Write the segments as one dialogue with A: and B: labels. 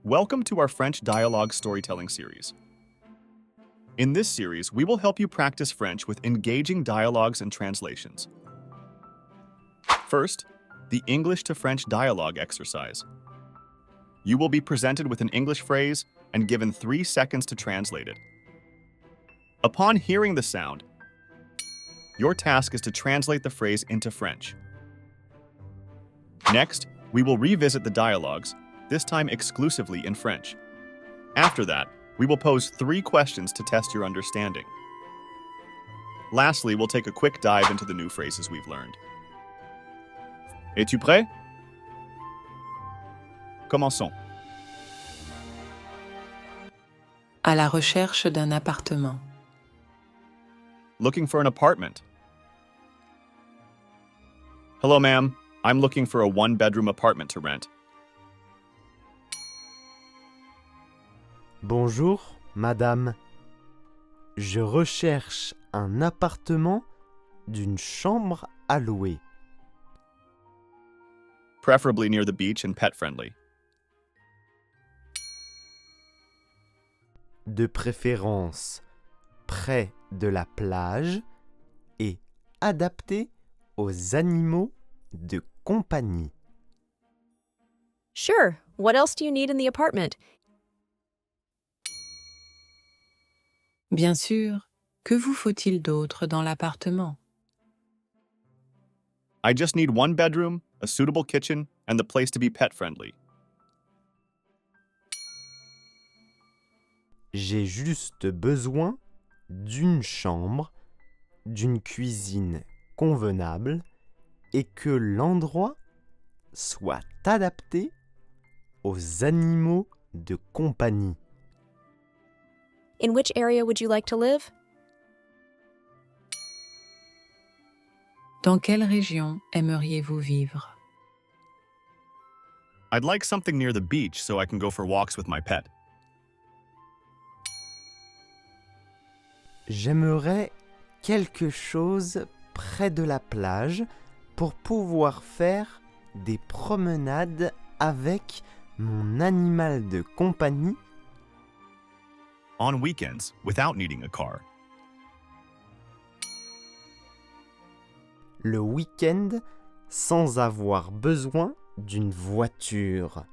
A: Welcome to our French dialogue storytelling series. In this series, we will help you practice French with engaging dialogues and translations. First, the English to French dialogue exercise. You will be presented with an English phrase and given 3 seconds to translate it. Upon hearing the sound, your task is to translate the phrase into French. Next, we will revisit the dialogues, this time exclusively in French. After that, we will pose 3 questions to test your understanding. Lastly, we'll take a quick dive into the new phrases we've learned. Es-tu prêt? Commençons.
B: À la recherche d'un appartement.
A: Looking for an apartment. Hello, ma'am. I'm looking for a 1-bedroom apartment to rent.
C: Bonjour, madame. Je recherche un appartement d'une chambre à louer.
A: Preferably near the beach and pet-friendly.
C: De préférence près de la plage et adapté aux animaux de compagnie.
D: Sure. What else do you need in the apartment?
B: Bien sûr, que vous faut-il d'autre dans l'appartement?
A: I just need 1 bedroom, a suitable kitchen, and the place to be pet-friendly.
C: J'ai juste besoin d'une chambre, d'une cuisine convenable et que l'endroit soit adapté aux animaux de compagnie.
D: In which area would you like to live?
B: Dans quelle région aimeriez-vous vivre?
A: I'd like something near the beach so I can go for walks with my pet.
C: J'aimerais quelque chose près de la plage pour pouvoir faire des promenades avec mon animal de compagnie.
A: On weekends, without needing a car.
C: Le week-end sans avoir besoin d'une voiture.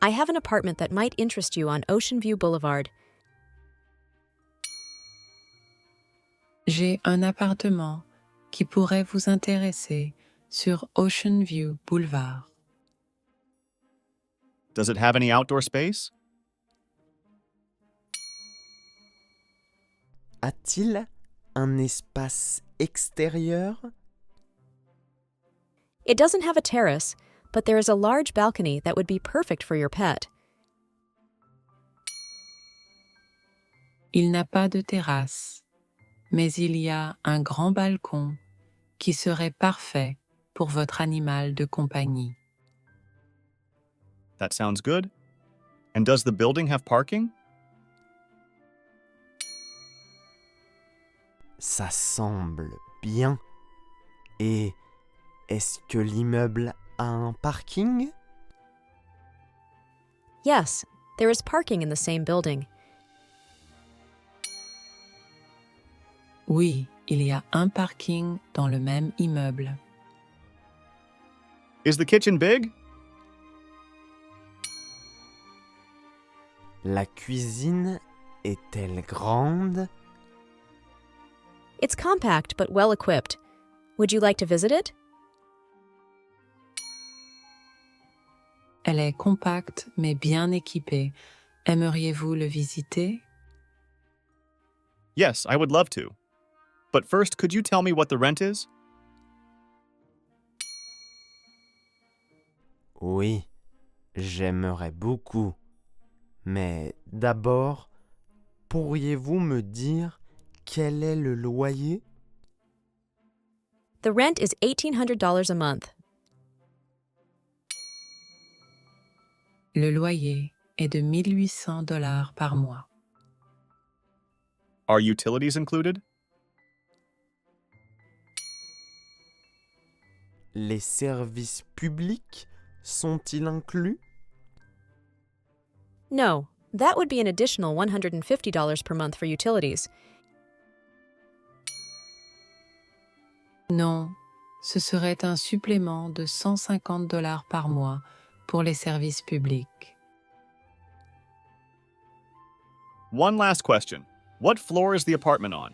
D: I have an apartment that might interest you on Ocean View Boulevard.
B: J'ai un appartement qui pourrait vous intéresser sur Ocean View Boulevard.
A: Does it have any outdoor space?
C: A-t-il un espace extérieur?
D: It doesn't have a terrace, but there is a large balcony that would be perfect for your pet.
B: Il n'a pas de terrasse, mais il y a un grand balcon qui serait parfait pour votre animal de compagnie.
A: That sounds good. And does the building have parking?
C: Ça semble bien. Et est-ce que l'immeuble a un parking?
D: Yes, there is parking in the same building.
B: Oui, il y a un parking dans le même immeuble.
A: Is the kitchen big?
C: La cuisine est-elle grande?
D: It's compact but well equipped. Would you like to visit it?
B: Elle est compacte mais bien équipée. Aimeriez-vous le visiter?
A: Yes, I would love to. But first, could you tell me what the rent is?
C: Oui, j'aimerais beaucoup. Mais d'abord, pourriez-vous me dire quel est le loyer?
D: The rent is $1,800 a month.
B: Le loyer est de $1 800 par mois.
A: Are utilities included?
C: Les services publics sont-ils inclus?
D: No, that would be an additional $150 per month for utilities.
B: Non, ce serait un supplément de $150 par mois pour les services publics.
A: One last question. What floor is the apartment on?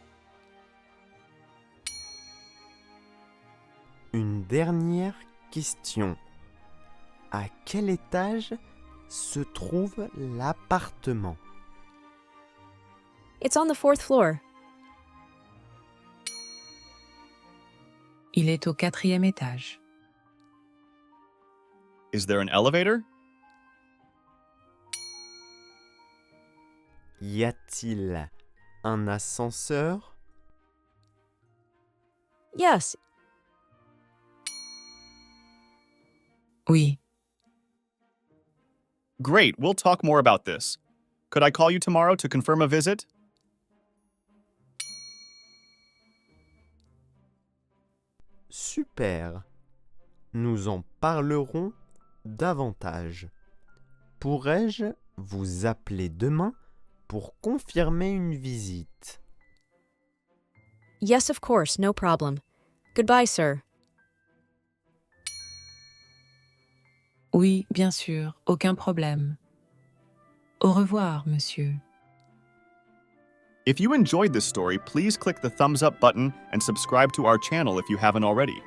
C: Une dernière question. À quel étage se trouve l'appartement?
D: It's on the 4th floor.
B: Il est au 4e étage.
A: Is there an elevator?
C: Y a-t-il un ascenseur?
D: Yes,
B: Oui,
A: Great, we'll talk more about this. Could I call you tomorrow to confirm a visit?
C: Super. Nous en parlerons davantage. Pourrais-je vous appeler demain pour confirmer une visite?
D: yes, of course, no problem. Goodbye, sir.
B: oui, bien sûr, aucun problème. Au revoir, monsieur.
A: If you enjoyed this story, please click the thumbs up button and subscribe to our channel if you haven't already.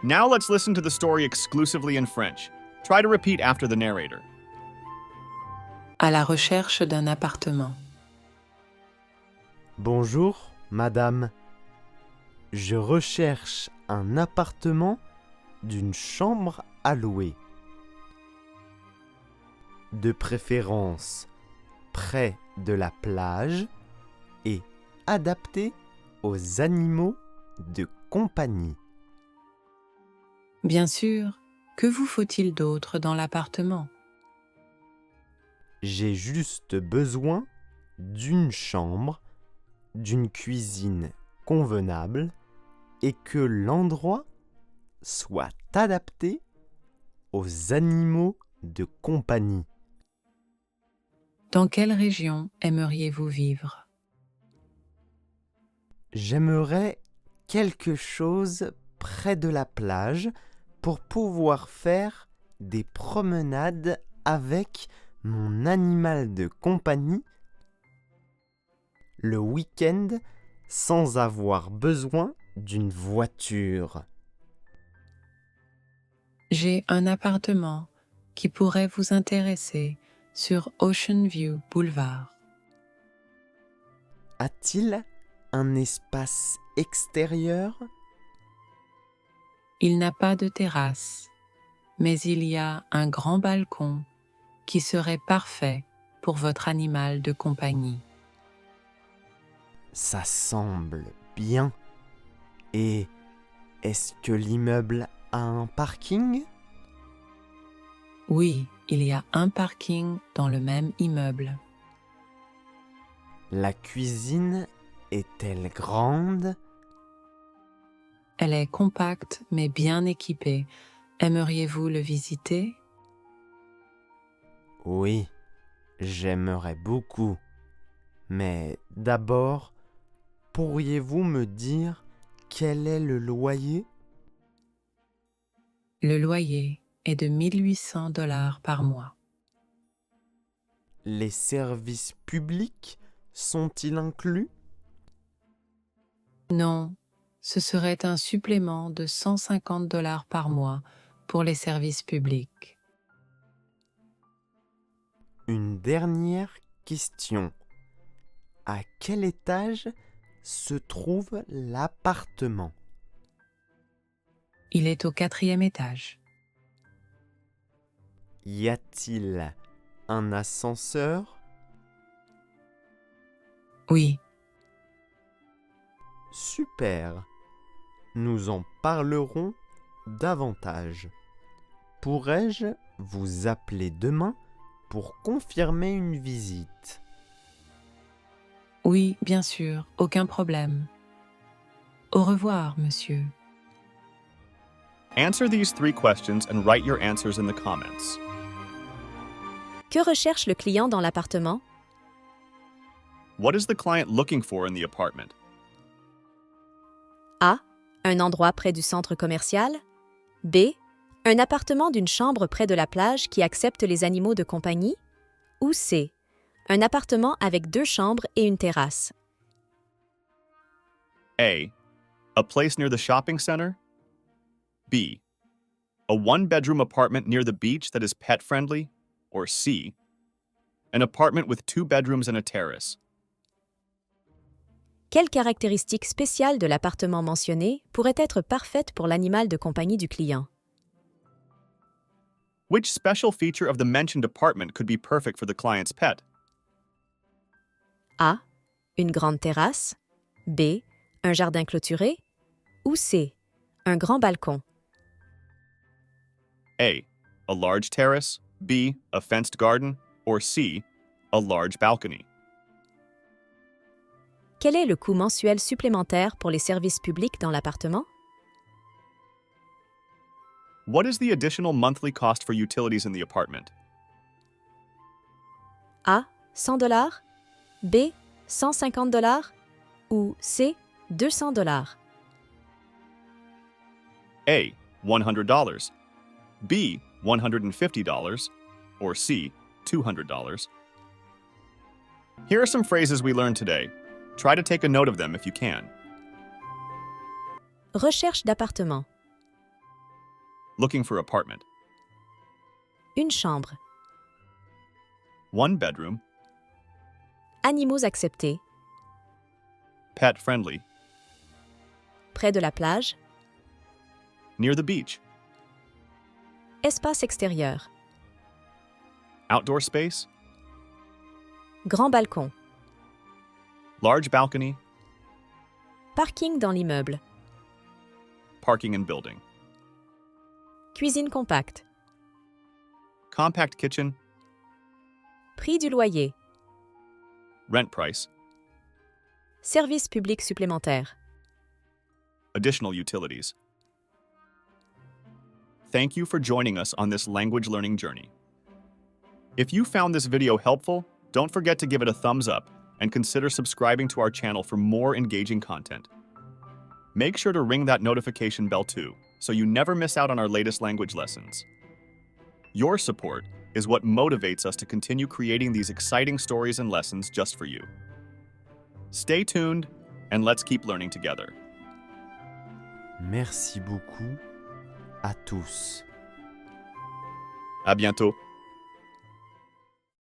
A: Now let's listen to the story exclusively in French. Try to repeat after the narrator.
B: À la recherche d'un appartement.
C: Bonjour, madame. Je recherche un appartement d'une chambre à louer. De préférence près de la plage et adapté aux animaux de compagnie.
B: Bien sûr, que vous faut-il d'autre dans l'appartement?
C: J'ai juste besoin d'une chambre, d'une cuisine convenable et que l'endroit soit adapté aux animaux de compagnie.
B: Dans quelle région aimeriez-vous vivre?
C: J'aimerais quelque chose près de la plage pour pouvoir faire des promenades avec mon animal de compagnie le week-end sans avoir besoin d'une voiture.
B: J'ai un appartement qui pourrait vous intéresser sur Ocean View Boulevard.
C: A-t-il un espace extérieur?
B: Il n'a pas de terrasse, mais il y a un grand balcon qui serait parfait pour votre animal de compagnie.
C: Ça semble bien. Et est-ce que l'immeuble a un parking?
B: Oui, il y a un parking dans le même immeuble.
C: La cuisine est-elle grande?
B: Elle est compacte mais bien équipée. Aimeriez-vous le visiter?
C: Oui, j'aimerais beaucoup. Mais d'abord, pourriez-vous me dire quel est le loyer?
B: Le loyer est de $1 800 par mois.
C: Les services publics sont-ils inclus?
B: Non, ce serait un supplément de $150 par mois pour les services publics.
C: Une dernière question. À quel étage se trouve l'appartement?
B: Il est au 4e étage.
C: Y a-t-il un ascenseur?
B: Oui,
C: Super. Nous en parlerons davantage. Pourrais-je vous appeler demain pour confirmer une visite?
B: oui, bien sûr, aucun problème. Au revoir, monsieur.
A: Answer these 3 questions and write your answers in the comments.
D: Que recherche le client dans l'appartement?
A: What is the client looking for in the apartment?
D: A. Un endroit près du centre commercial. B. Un appartement d'une chambre près de la plage qui accepte les animaux de compagnie. Ou C. Un appartement avec 2 chambres et une terrasse.
A: A. A place near the shopping center? B. A 1-bedroom apartment near the beach that is pet-friendly? Or C. An apartment with 2 bedrooms and a terrace?
D: Quelle caractéristique spéciale de l'appartement mentionné pourrait être parfaite pour l'animal de compagnie du client?
A: Which special feature of the mentioned apartment could be perfect for the client's pet?
D: A. Une grande terrasse. B. Un jardin clôturé. Ou C. Un grand balcon.
A: A. A large terrace. B. A fenced garden. Or C. A large balcony.
D: Quel est le coût mensuel supplémentaire pour les services publics dans l'appartement?
A: What is the additional monthly cost for utilities in the apartment?
D: A. $100. B. $150. Ou C. $200.
A: A. $100. B. $150. Or C. $200. Here are some phrases we learned today. Try to take a note of them if you can.
D: Recherche d'appartement.
A: Looking for apartment.
D: Une chambre.
A: 1 bedroom.
D: Animaux acceptés.
A: Pet friendly.
D: Près de la plage.
A: Near the beach.
D: Espace extérieur.
A: Outdoor space.
D: Grand balcon.
A: Large balcony.
D: Parking dans l'immeuble.
A: Parking and building.
D: Cuisine compacte.
A: Compact kitchen.
D: Prix du loyer.
A: Rent price.
D: Service public supplémentaire.
A: Additional utilities. Thank you for joining us on this language learning journey. If you found this video helpful, don't forget to give it a thumbs up and consider subscribing to our channel for more engaging content. Make sure to ring that notification bell too, so you never miss out on our latest language lessons. Your support is what motivates us to continue creating these exciting stories and lessons just for you. Stay tuned, and let's keep learning together.
C: Merci beaucoup à tous.
A: À bientôt.